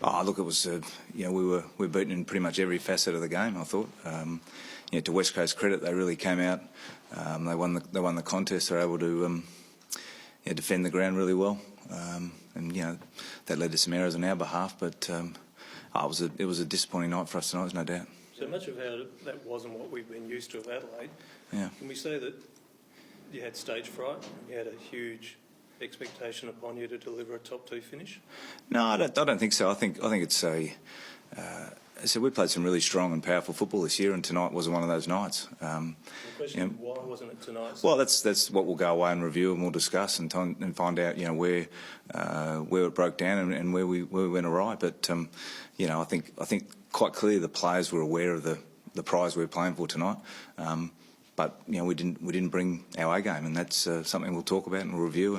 Oh, look, it was we were beaten in pretty much every facet of the game. I thought, to West Coast credit, they really came out. They won the contest. They were able to defend the ground really well, and that led to some errors on our behalf. But it was a disappointing night for us tonight, there's no doubt. So much of how that wasn't what we've been used to of Adelaide. Yeah. Can we say that you had stage fright? You had a huge expectation upon you to deliver a top 2 finish? No, I don't think so. I think it's so we played some really strong and powerful football this year, and tonight wasn't one of those nights. The question is, why wasn't it tonight? Well, that's what we'll go away and review, and we'll discuss and find out where it broke down and where we went awry. But I think quite clearly the players were aware of the prize we were playing for tonight. But we didn't bring our A game, and that's something we'll talk about and we'll review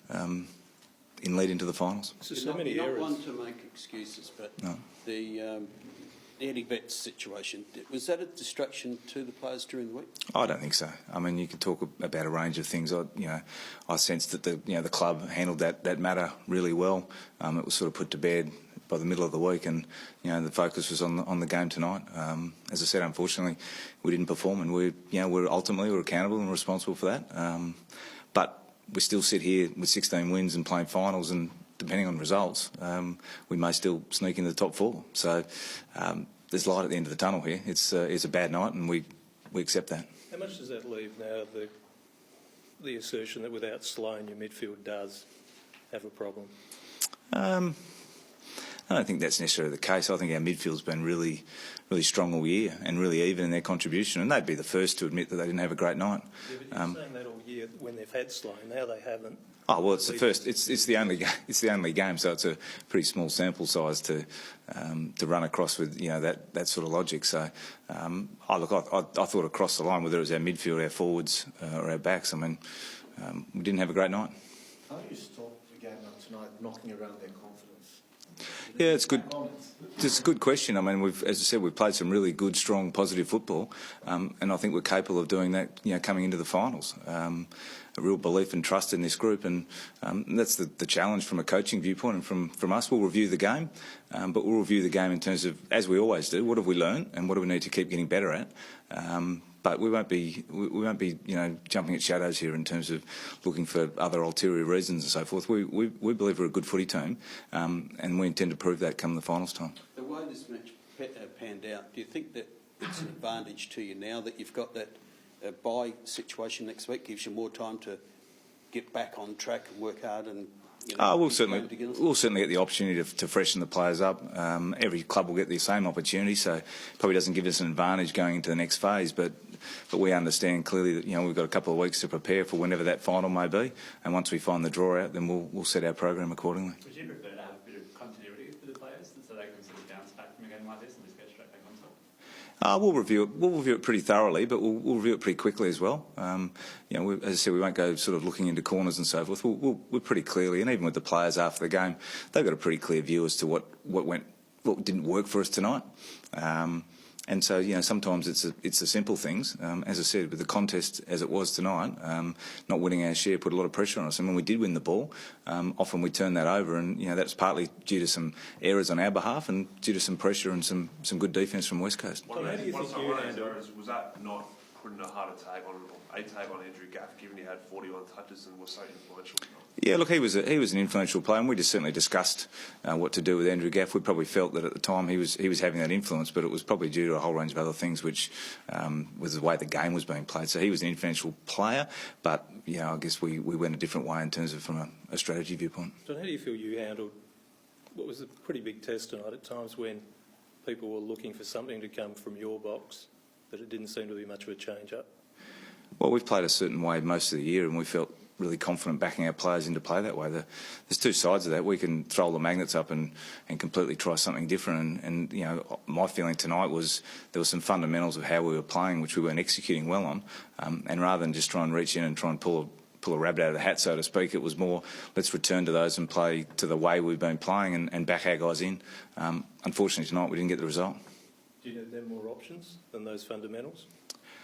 and lead into the finals. So many errors. Not one to make excuses, but no. The Eddie Betts situation, was that a distraction to the players during the week? I don't think so. I mean, you could talk about a range of things. I sensed that the club handled that matter really well. It was sort of put to bed by the middle of the week, and the focus was on the game tonight. As I said, unfortunately, we didn't perform, and we're ultimately accountable and responsible for that. But we still sit here with 16 wins and playing finals, and depending on results, we may still sneak into the top 4. So there's light at the end of the tunnel here. It's a bad night, and we accept that. How much does that leave now, the assertion that without Sloane your midfield does have a problem? I don't think that's necessarily the case. I think our midfield's been really, really strong all year and really even in their contribution, and they'd be the first to admit that they didn't have a great night. Yeah, but you're saying that all year when they've had Sloane, now they haven't. Oh well, it's the first. It's the only game, so it's a pretty small sample size to run across with that sort of logic. So, I thought across the line, whether it was our midfield, our forwards, or our backs, I mean, we didn't have a great night. How do you stop the game like tonight knocking around their confidence? Yeah, it's good. It's a good question. I mean, as I said, we've played some really good, strong, positive football, and I think we're capable of doing that. Coming into the finals, a real belief and trust in this group, and that's the challenge from a coaching viewpoint. And from us, we'll review the game, but we'll review the game in terms of, as we always do, what have we learned and what do we need to keep getting better at. But we won't be jumping at shadows here in terms of looking for other ulterior reasons and so forth. We believe we're a good footy team, and we intend to prove that come the finals time. The way this match panned out, do you think that it's an advantage to you now that you've got that bye situation next week? Gives you more time to get back on track and work hard and. We'll certainly get the opportunity to freshen the players up. Every club will get the same opportunity, so probably doesn't give us an advantage going into the next phase. But we understand clearly that we've got a couple of weeks to prepare for whenever that final may be, and once we find the draw out, then we'll set our program accordingly. Would you prefer to have a bit of continuity for the players so they can sort of bounce back from a game like this and just get straight back onto it? We'll review it pretty thoroughly, but we'll review it pretty quickly as well. As I said, we won't go sort of looking into corners and so forth. We're pretty clearly, and even with the players after the game, they've got a pretty clear view as to what didn't work for us tonight. And so, sometimes it's the simple things. As I said, with the contest as it was tonight, not winning our share put a lot of pressure on us. And when we did win the ball, often we turned that over, and that's partly due to some errors on our behalf and due to some pressure and some good defence from West Coast. How do you think you handled it? Was that not putting a harder tag on Andrew Gaff, given he had 41 touches and was so influential? Yeah, look, he was an influential player, and we just certainly discussed what to do with Andrew Gaff. We probably felt that at the time he was having that influence, but it was probably due to a whole range of other things, which was the way the game was being played. So he was an influential player, but I guess we went a different way in terms of from a strategy viewpoint. John, how do you feel you handled what was a pretty big test tonight at times when people were looking for something to come from your box, but it didn't seem to be much of a change-up? Well, we've played a certain way most of the year, and we felt really confident backing our players into play that way. There's two sides of that. We can throw the magnets up and completely try something different. And my feeling tonight was there were some fundamentals of how we were playing which we weren't executing well on. And rather than just try and reach in and try and pull a rabbit out of the hat, so to speak, it was more let's return to those and play to the way we've been playing and back our guys in. Unfortunately tonight we didn't get the result. Do you need them more options than those fundamentals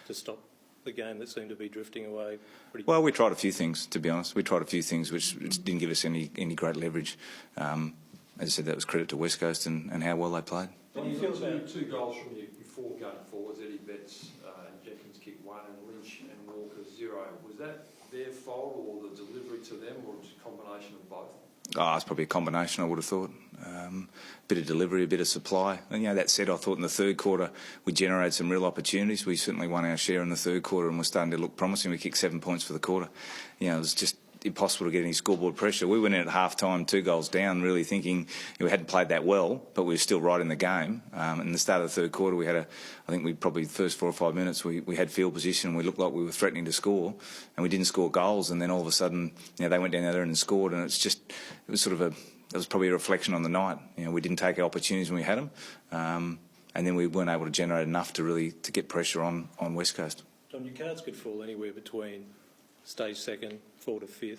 to stop the game that seemed to be drifting away pretty Well, we tried a few things, to be honest. We tried a few things which didn't give us any great leverage. as I said, that was credit to West Coast and how well they played. What do you feel about two goals from your four going forwards? Eddie Betts and Jenkins kicked 1 and Lynch and Walker 0. Was that their fault or the delivery to them, or just a combination of both? Oh, it's probably a combination, I would have thought. Bit of delivery, a bit of supply. And, that said, I thought in the third quarter we generated some real opportunities. We certainly won our share in the third quarter and we're starting to look promising. We kicked 7 points for the quarter. It was just impossible to get any scoreboard pressure. We went in at half-time 2 goals down, really thinking we hadn't played that well, but we were still right in the game. In the start of the third quarter, I think we probably the first 4 or 5 minutes we had field position. We looked like we were threatening to score, and we didn't score goals. And then all of a sudden, they went down there and scored, and it was probably a reflection on the night. We didn't take our opportunities when we had them, and then we weren't able to generate enough to get pressure on West Coast. John, your cards could fall anywhere between stage second, 4 to 5th.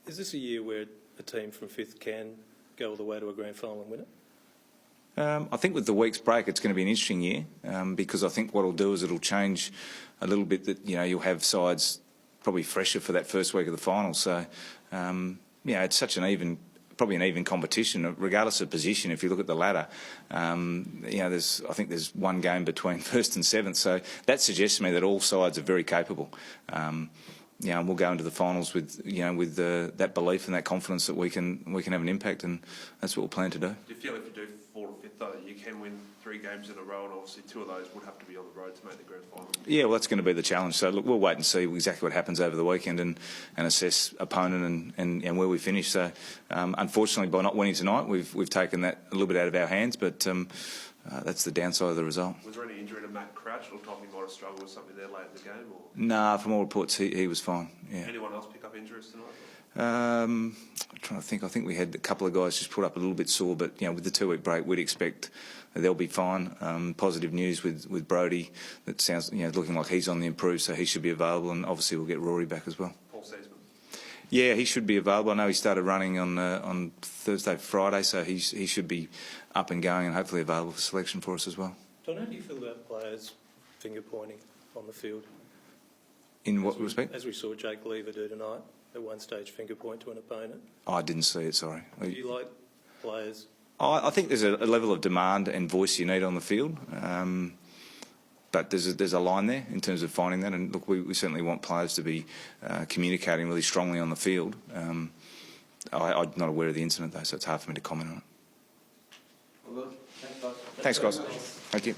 Is this a year where a team from 5th can go all the way to a grand final and win it? I think with the week's break, it's going to be an interesting year because I think what it'll do is it'll change a little bit that, you'll have sides probably fresher for that first week of the final. So, it's such probably an even competition, regardless of position. If you look at the ladder, I think there's 1 game between 1st and 7th. So that suggests to me that all sides are very capable. And we'll go into the finals with that belief and that confidence that we can have an impact, and that's what we'll plan to do. Do you feel if you do 4 or 5th though, that you can win 3 games in a row, and obviously 2 of those would have to be on the road to make the grand final? Yeah, well, that's going to be the challenge. So look, we'll wait and see exactly what happens over the weekend and assess opponent and where we finish. So unfortunately, by not winning tonight, we've taken that a little bit out of our hands, but that's the downside of the result. Was there any injury to Matt Crouch? Looked like he might have struggled with something there late in the game? Or? Nah, from all reports, he was fine. Yeah. Anyone else pick up injuries tonight? I'm trying to think. I think we had a couple of guys just put up a little bit sore, but with the 2-week break, we'd expect they'll be fine. Positive news with Brodie. That sounds looking like he's on the improve, so he should be available, and obviously we'll get Rory back as well. Paul Seaman? Yeah, he should be available. I know he started running on Thursday, Friday, so he should be up and going and hopefully available for selection for us as well. John, how do you feel about players finger pointing on the field? In what respect? As we saw Jake Lever do tonight, at one stage finger point to an opponent. Oh, I didn't see it, sorry. Do you like players? I think there's a level of demand and voice you need on the field, but there's a line there in terms of finding that. And look, we certainly want players to be communicating really strongly on the field. I'm not aware of the incident though, so it's hard for me to comment on it. Well, thanks, guys. Thanks, guys. Thank you.